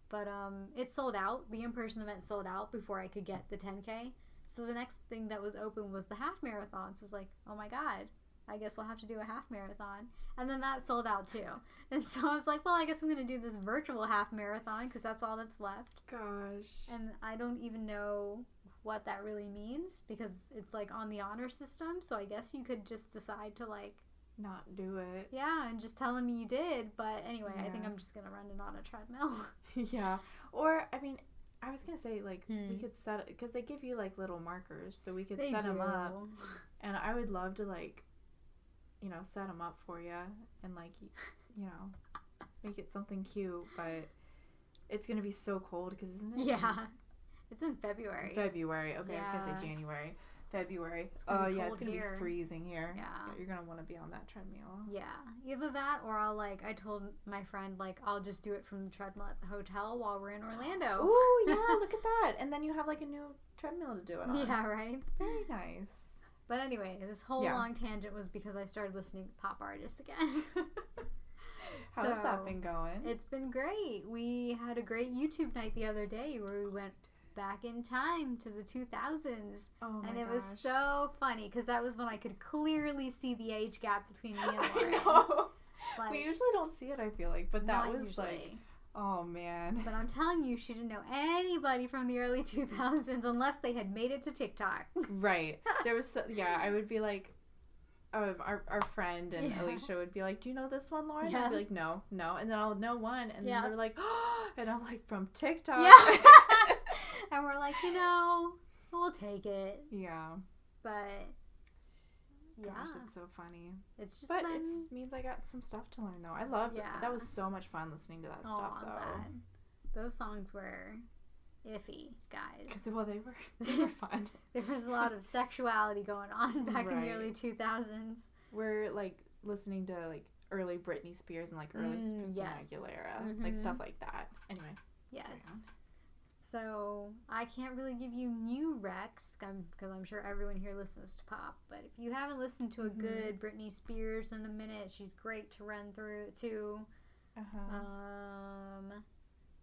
But it sold out. The in-person event sold out before I could get the 10K. So the next thing that was open was the half marathon. So I was like, oh my god, I guess I'll have to do a half marathon. And then that sold out too. And so I was like, well, I guess I'm going to do this virtual half marathon because that's all that's left. Gosh. And I don't even know what that really means because it's like on the honor system. So I guess you could just decide to like not do it. Yeah, and just tell him you did. But anyway, I think I'm just gonna run it on a treadmill. Yeah. Or I mean, I was gonna say like we could set it because they give you like little markers, so we could set them up. And I would love to like, you know, set them up for you and like, you know, make it something cute. But it's gonna be so cold because isn't it? Yeah. It's in February. February. Okay, I was gonna say January. February. Oh yeah, it's gonna be freezing here. Yeah, you're gonna want to be on that treadmill. Yeah, either that or I told my friend like I'll just do it from the treadmill at the hotel while we're in Orlando. Oh yeah, look at that! And then you have like a new treadmill to do it on. Yeah, right. Very nice. But anyway, this whole long tangent was because I started listening to pop artists again. How's that been going? It's been great. We had a great YouTube night the other day where we went back in time to the 2000s. Oh my And it gosh. was so funny because that was when I could clearly see the age gap between me and Lauren. I know. Like, we usually don't see it, I feel like, but that was usually. Like, oh man. But I'm telling you, she didn't know anybody from the early 2000s unless they had made it to TikTok. Right. There was, I would be like, our friend and Alisha would be like, do you know this one, Lauren? I'd be like, no. And then I'll know one. And then they're like, oh, and I'm like, from TikTok. Yeah. And we're like, you know, we'll take it. Yeah. But, Gosh, it's so funny. It's just But it means I got some stuff to learn, though. I loved it. That was so much fun listening to that stuff, though. Glad. Those songs were iffy, guys. Well, they were fun. There was a lot of sexuality going on back in the early 2000s. We're, like, listening to, like, early Britney Spears and, like, early Christina Aguilera. Like, stuff like that. Anyway. Yes. So, I can't really give you new recs, because I'm sure everyone here listens to pop. But if you haven't listened to a good Britney Spears in a minute, she's great to run through, too.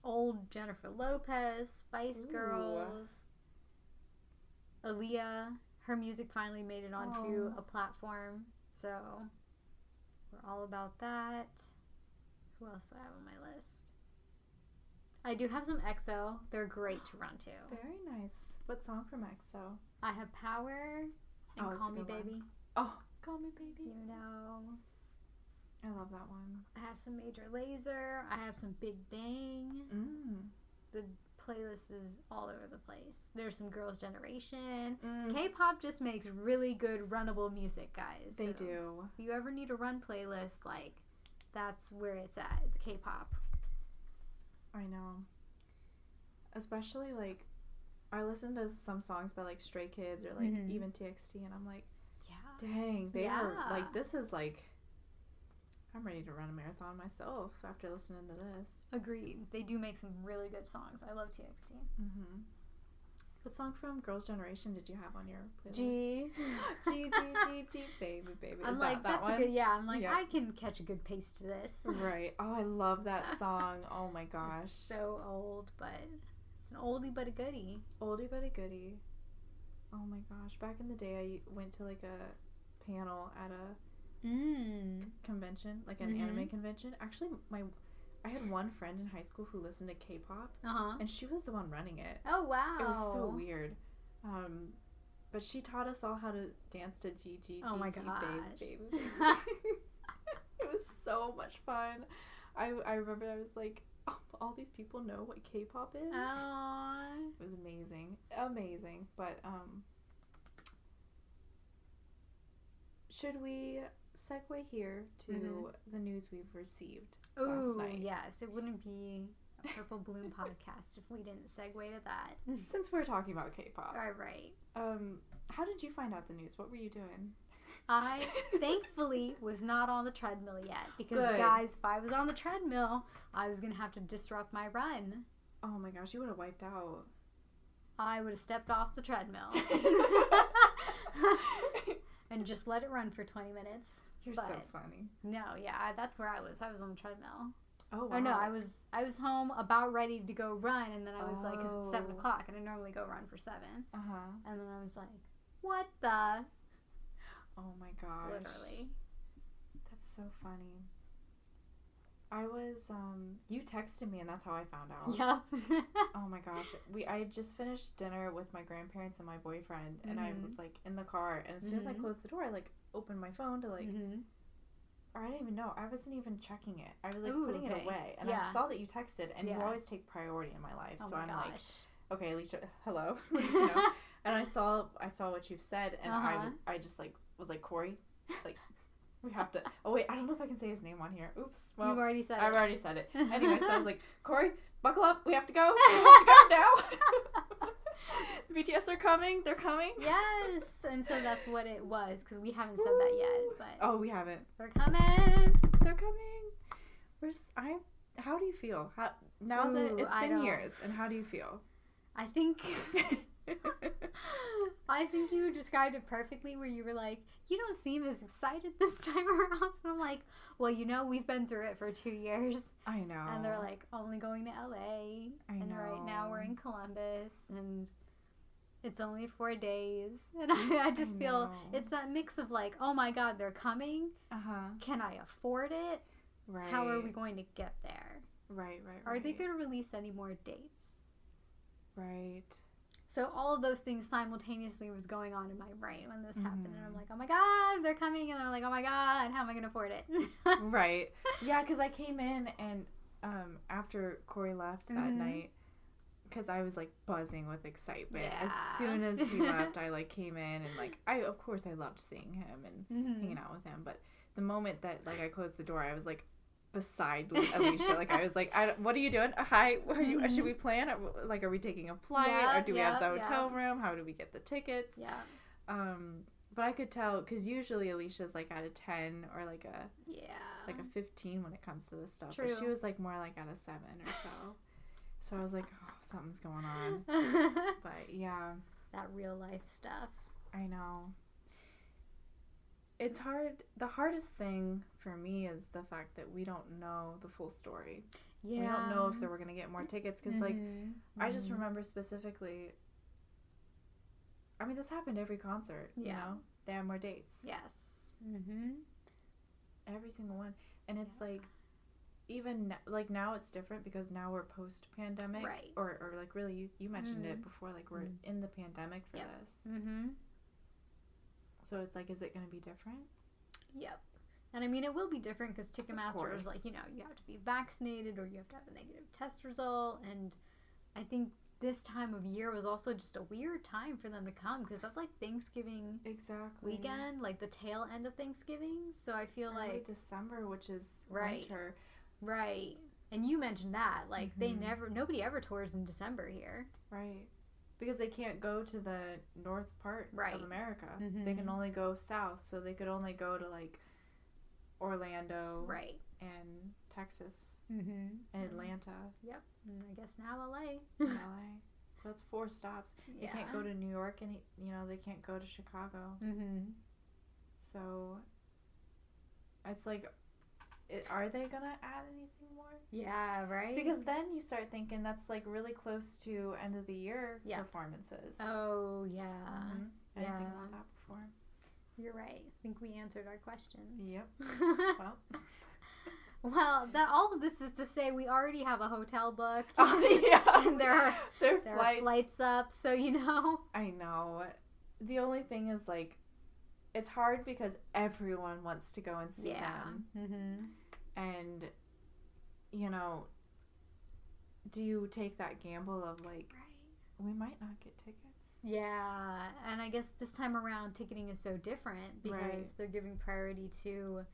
Old Jennifer Lopez, Spice Girls, Aaliyah. Her music finally made it onto a platform, so we're all about that. Who else do I have on my list? I do have some EXO. They're great to run to. Very nice. What song from EXO? I have Power and Call Me Baby. Oh, Call Me Baby. You know. I love that one. I have some Major Lazer. I have some Big Bang. The playlist is all over the place. There's some Girls' Generation. K-pop just makes really good runnable music, guys. They do. If you ever need a run playlist, like, that's where it's at, the K-pop. I know. Especially, like, I listen to some songs by, like, Stray Kids or, like, even TXT, and I'm like, dang, they were, like, this is, like, I'm ready to run a marathon myself after listening to this. Agreed. They do make some really good songs. I love TXT. What song from Girls' Generation did you have on your playlist? G, baby. I'm Is like, that that's one? a good, I'm like, I can catch a good pace to this. Right. Oh, I love that song. Oh my gosh. It's so old, but it's an oldie but a goodie. Oldie but a goodie. Oh my gosh. Back in the day, I went to like a panel at a convention, like an anime convention. Actually, I had one friend in high school who listened to K-pop, and she was the one running it. Oh wow! It was so weird. But she taught us all how to dance to G. Oh my gosh! Baby. It was so much fun. I remember I was like, oh, all these people know what K-pop is. Aww. It was amazing. But should we segue here to the news we've received last night? Yes, it wouldn't be a Purple Bloom podcast if we didn't segue to that. Since we're talking about K-pop. Right. How did you find out the news? What were you doing? I thankfully was not on the treadmill yet because guys, if I was on the treadmill, I was going to have to disrupt my run. Oh my gosh, you would have wiped out. I would have stepped off the treadmill. And just let it run for 20 minutes. You're so funny. No, that's where I was. I was on the treadmill. Oh, wow. Or no, I was home about ready to go run, and then I was like, because it's 7 o'clock, and I normally go run for 7. And then I was like, what the? Oh my gosh. Literally. That's so funny. I was, you texted me and that's how I found out. Yep. Oh my gosh. I just finished dinner with my grandparents and my boyfriend, and I was, like, in the car, and as soon as I closed the door, I, like, opened my phone to, like, or I didn't even know. I wasn't even checking it. I was, like, putting it away, and I saw that you texted, and you always take priority in my life, so I'm like, okay, Alisha, hello, you know, and I saw what you've said, and I just, like, was like, Corey, like, we have to. Oh wait, I don't know if I can say his name on here. Oops. Well, You've already said it. I've already said it. Anyway, so I was like, Corey, buckle up. We have to go. We have to go now. The BTS are coming. They're coming. Yes, and so that's what it was, because we haven't said that yet. But we haven't. They're coming. They're coming. How do you feel? Now that it's been years, and how do you feel? I think you described it perfectly, where you were like, you don't seem as excited this time around. And I'm like, well, you know, we've been through it for 2 years. I know. And they're like, only going to LA. And right now we're in Columbus, and it's only 4 days. And I just feel it's that mix of like, oh my God, they're coming. Can I afford it? Right. How are we going to get there? Right. Are they going to release any more dates? Right. So all of those things simultaneously was going on in my brain when this happened. And I'm like, oh my God, they're coming. And I'm like, oh my God, how am I going to afford it? Right. Yeah, because I came in and after Corey left that night, because I was like buzzing with excitement. Yeah. As soon as he left, I like came in and like, of course I loved seeing him and hanging out with him. But the moment that like I closed the door, I was like, beside Alisha, like I was like, what are you doing? Hi, should we plan? Like, are we taking a flight, or do we have the hotel room? How do we get the tickets? Yeah. But I could tell, because usually Alicia's like at a 10 or like a 15 when it comes to this stuff. True. But she was like more like at a 7 or so. So I was like, oh, something's going on. But yeah, that real life stuff. I know. It's hard. The hardest thing for me is the fact that we don't know the full story. Yeah. We don't know if we're going to get more tickets. Because, like, I just remember specifically, I mean, this happened every concert, you know? They have more dates. Yes. Every single one. And it's, like, even, like, now it's different because now we're post-pandemic. Right. Or like, really, you mentioned it before, like, we're in the pandemic for this. So it's like, is it going to be different? Yep. And I mean, it will be different because Ticketmaster is like, you know, you have to be vaccinated or you have to have a negative test result. And I think this time of year was also just a weird time for them to come because that's like Thanksgiving weekend, like the tail end of Thanksgiving. So I feel like December, which is winter. Right. And you mentioned that. Like, nobody ever tours in December here. Right. Because they can't go to the north part of America. They can only go south, so they could only go to, like, Orlando and Texas and Atlanta. Yep. And I guess now LA. LA. So that's 4 stops. They can't go to New York, and, you know, they can't go to Chicago. So it's like, are they going to add anything more? Yeah, right? Because then you start thinking that's, like, really close to end of the year performances. Oh, yeah. I didn't think about that before. You're right. I think we answered our questions. Yep. Well, all of this is to say we already have a hotel booked. Oh, yeah. And there are flights up, so you know. I know. The only thing is, like, it's hard because everyone wants to go and see them. And, you know, do you take that gamble of, like, we might not get tickets? Yeah, and I guess this time around ticketing is so different because they're giving priority to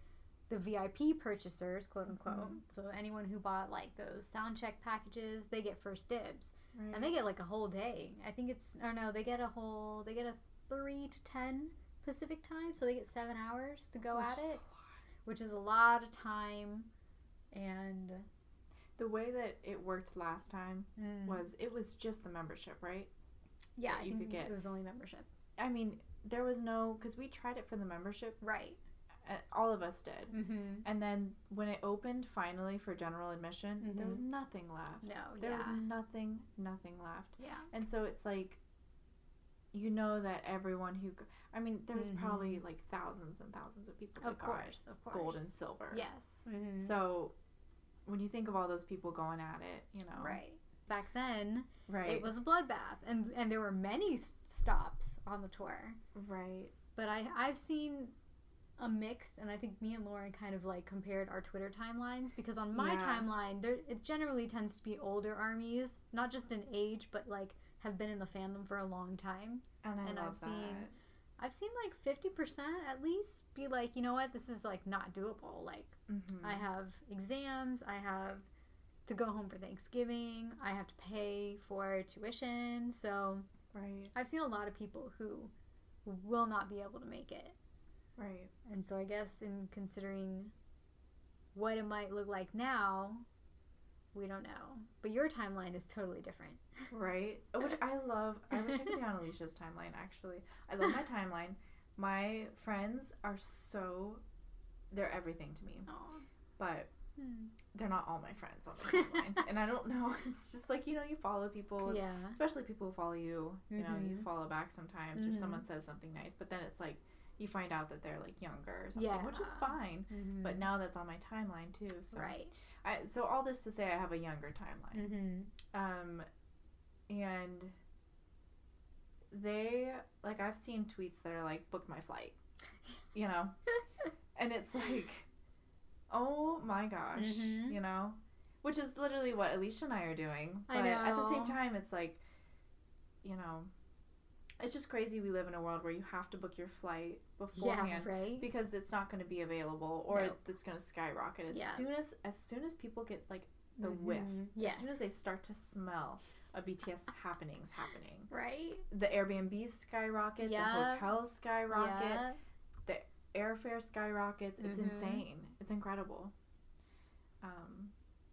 the VIP purchasers, quote unquote. So anyone who bought, like, those soundcheck packages, they get first dibs. And they get, like, a whole day. I think they get a 3 to 10 Pacific time, so they get 7 hours to go at it, which is a lot of time. And the way that it worked last time it was just the membership, right? Yeah, I think it was only membership. I mean, there was because we tried it for the membership. Right. All of us did. And then when it opened finally for general admission, there was nothing left. No, there was nothing left. Yeah. And so it's like, you know that everyone who, I mean, there was probably like thousands and thousands of people that got gold and silver. Yes. So when you think of all those people going at it, you know. Right. Back then, right. it was a bloodbath, and there were many stops on the tour. Right. But I've seen a mix, and I think me and Lauren kind of like compared our Twitter timelines, because on my timeline, it generally tends to be older armies, not just in age, but like have been in the fandom for a long time. And I've seen like 50% at least be like, you know what, this is like not doable. Like I have exams, I have to go home for Thanksgiving, I have to pay for tuition. So I've seen a lot of people who will not be able to make it. Right. And so I guess in considering what it might look like now, we don't know. But your timeline is totally different. Right. Which I love. I wish I could be on Alicia's timeline, actually. I love my timeline. My friends are they're everything to me. Aww. But they're not all my friends on the timeline. And I don't know. It's just like, you follow people. Yeah. Especially people who follow you. You know, you follow back sometimes or someone says something nice. But then it's like, you find out that they're like younger or something, which is fine. But now that's on my timeline too. So. Right. So all this to say, I have a younger timeline. And they, like, I've seen tweets that are like, book my flight, and it's like, oh my gosh, which is literally what Alisha and I are doing. But at the same time, it's like, it's just crazy we live in a world where you have to book your flight beforehand because it's not going to be available, or it's going to skyrocket as soon as people get like the whiff, as soon as they start to smell a BTS happening, the Airbnbs skyrocket, the hotels skyrocket, the airfare skyrockets. It's insane. It's incredible.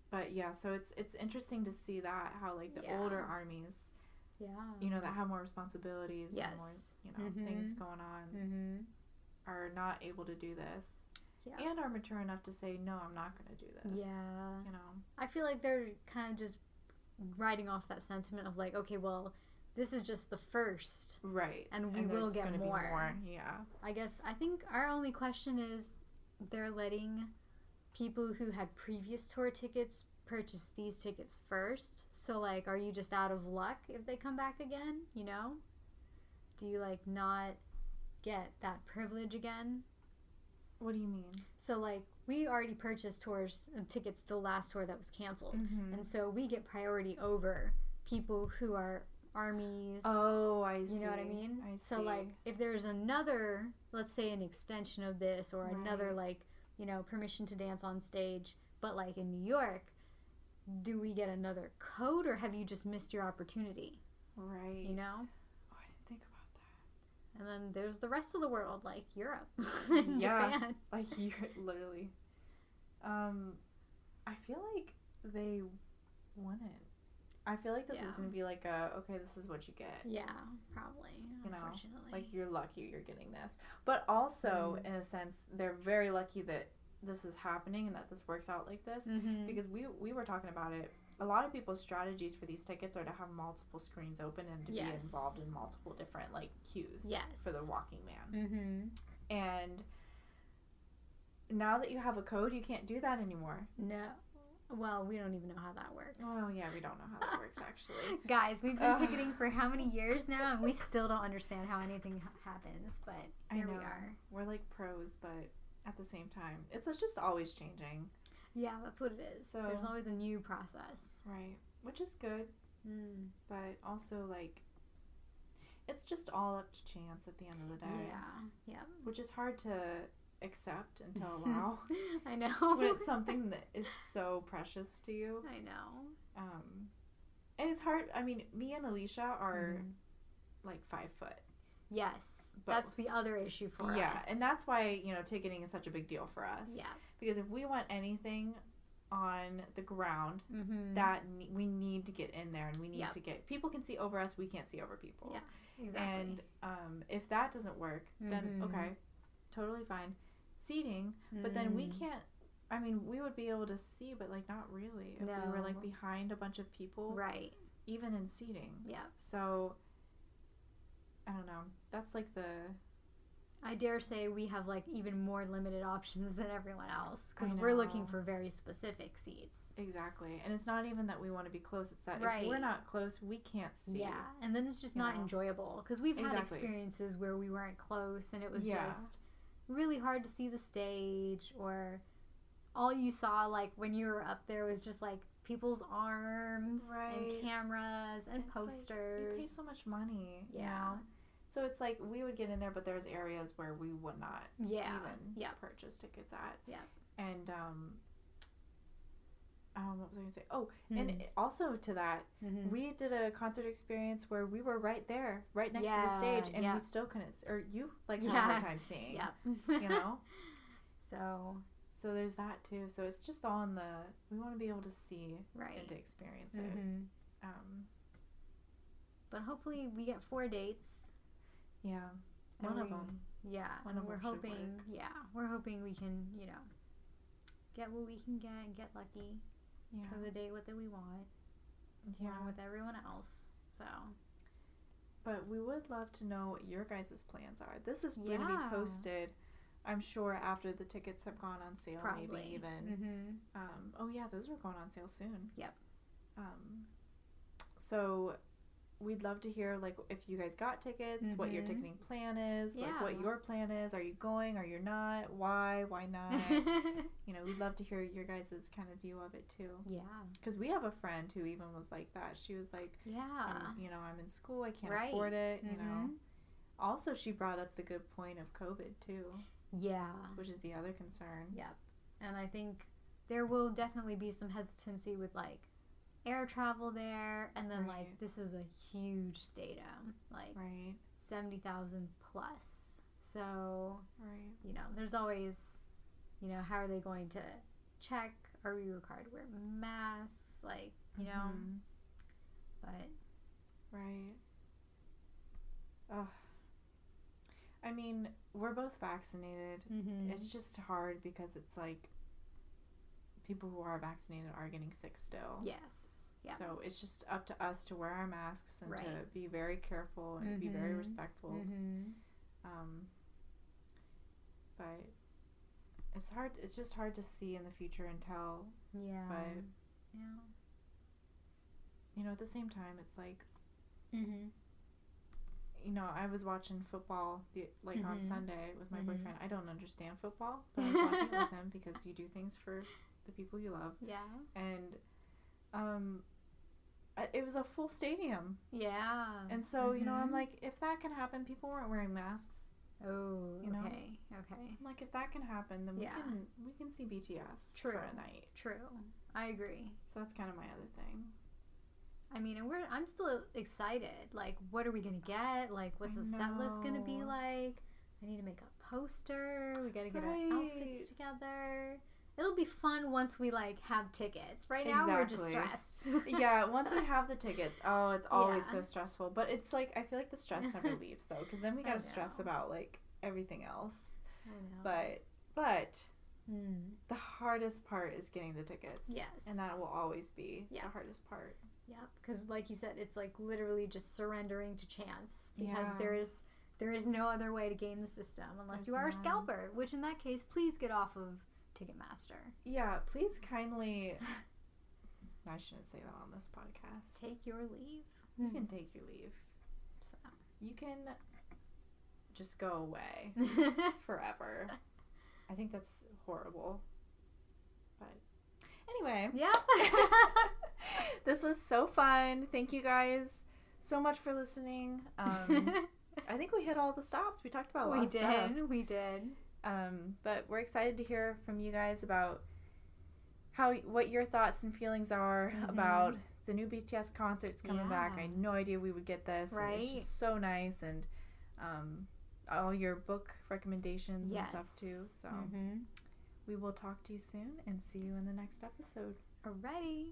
But yeah, so it's interesting to see that how like the older armies, that have more responsibilities and more, things going on, are not able to do this, and are mature enough to say, no, I'm not going to do this. I feel like they're kind of just riding off that sentiment of like, okay, well, this is just the first, and we will get more. I think our only question is they're letting people who had previous tour tickets purchase these tickets first. So like, are you just out of luck if they come back again? Do you like not get that privilege again? What do you mean? So like, we already purchased tickets to the last tour that was canceled, and so we get priority over people who are armies. Oh, I see. You know what I mean? I see. So like, if there's another, let's say an extension of this, or another like, permission to dance on stage, but like in New York, do we get another code, or have you just missed your opportunity? Right. Oh, I didn't think about that. And then there's the rest of the world, like Europe, Japan. Like literally. I feel like they wouldn't. I feel like this is going to be like okay, this is what you get. Yeah, probably. Unfortunately. Like you're lucky you're getting this. But also, in a sense, they're very lucky that this is happening and that this works out like this, because we were talking about it. A lot of people's strategies for these tickets are to have multiple screens open and to be involved in multiple different like queues for the walking man. And now that you have a code, you can't do that anymore. No. Well, we don't even know how that works. Oh yeah, we don't know how that works actually. Guys, we've been ticketing for how many years now, and we still don't understand how anything happens. But here we are. We're like pros, but at the same time, it's just always changing. Yeah, that's what it is. So there's always a new process. Right. Which is good. But also, like, it's just all up to chance at the end of the day. Yeah. Which is hard to accept and to allow. I know. When it's something that is so precious to you. I know. And it's hard. I mean, me and Alisha are like 5 foot. Yes, that's the other issue for us. Yeah, and that's why, ticketing is such a big deal for us. Yeah. Because if we want anything on the ground, that we need to get in there, and we need to get... People can see over us, we can't see over people. Yeah, exactly. And if that doesn't work, then, okay, totally fine. Seating, but then we can't... I mean, we would be able to see, but, like, not really. If we were, like, behind a bunch of people. Right. Even in seating. Yeah. So... I don't know. That's like I dare say we have like even more limited options than everyone else because we're looking for very specific seats. Exactly. And it's not even that we want to be close. It's that if we're not close, we can't see. Yeah. And then it's just not enjoyable because we've had experiences where we weren't close and it was just really hard to see the stage, or all you saw like when you were up there was just like people's arms and cameras and posters. Like, you pay so much money. Yeah. You know? So it's like we would get in there, but there's areas where we would not even purchase tickets at. Yeah. And what was I going to say? Oh, and also to that, we did a concert experience where we were right there, right next to the stage, and we still couldn't. Or you had a hard time seeing. Yeah. You know. So there's that too. So it's just all in the. We want to be able to see and to experience it. But hopefully we get 4 dates. Yeah, one of them. Yeah, and we're hoping. Yeah, we're hoping we can, get what we can get and get lucky for the date that we want. Yeah, along with everyone else. So, but we would love to know what your guys' plans are. This is going to be posted, I'm sure, after the tickets have gone on sale. Probably. Maybe even. Oh yeah, those are going on sale soon. Yep. So. We'd love to hear, like, if you guys got tickets, what your ticketing plan is, like, what your plan is. Are you going? Are you not? Why? Why not? We'd love to hear your guys' kind of view of it, too. Yeah. Because we have a friend who even was like that. She was like, I'm in school. I can't afford it, you know. Also, she brought up the good point of COVID, too. Yeah. Which is the other concern. Yep. And I think there will definitely be some hesitancy with, like, air travel there, and then like this is a huge stadium, like 70,000 plus. So there's always, how are they going to check? Are we required to wear masks? Like but I mean, we're both vaccinated. It's just hard because it's like people who are vaccinated are getting sick still. Yes. Yep. So it's just up to us to wear our masks and to be very careful and to be very respectful. But it's hard. It's just hard to see in the future and tell. Yeah. But at the same time, it's like, I was watching football on Sunday with my boyfriend. I don't understand football, but I was watching it with him because you do things for the people you love. Yeah. And it was a full stadium. Yeah. And so, I'm like, if that can happen, people weren't wearing masks. Oh, okay. I'm like, if that can happen, then we can see BTS for a night. True. I agree. So that's kind of my other thing. I mean, and I'm still excited. Like, what are we going to get? Like, what's the set list going to be like? I need to make a poster. We got to get our outfits together. It'll be fun once we, like, have tickets. Right now, we're just stressed. Yeah, once we have the tickets, it's always so stressful. But it's, like, I feel like the stress never leaves, though. Because then we got to stress about, like, everything else. I know. But the hardest part is getting the tickets. Yes. And that will always be the hardest part. Yeah, because, like you said, it's, like, literally just surrendering to chance. Because there is no other way to game the system unless you are a scalper. Which, in that case, please get off of Ticketmaster. Yeah, please kindly. I shouldn't say that on this podcast. Take your leave. You can take your leave. So you can just go away forever. I think that's horrible. But anyway. Yeah. This was so fun. Thank you guys so much for listening. I think we hit all the stops. We talked about a lot of stuff. We did. But we're excited to hear from you guys about what your thoughts and feelings are about the new BTS concerts coming back. I had no idea we would get this. Right. It's just so nice, and all your book recommendations and stuff too. So we will talk to you soon and see you in the next episode. Alrighty.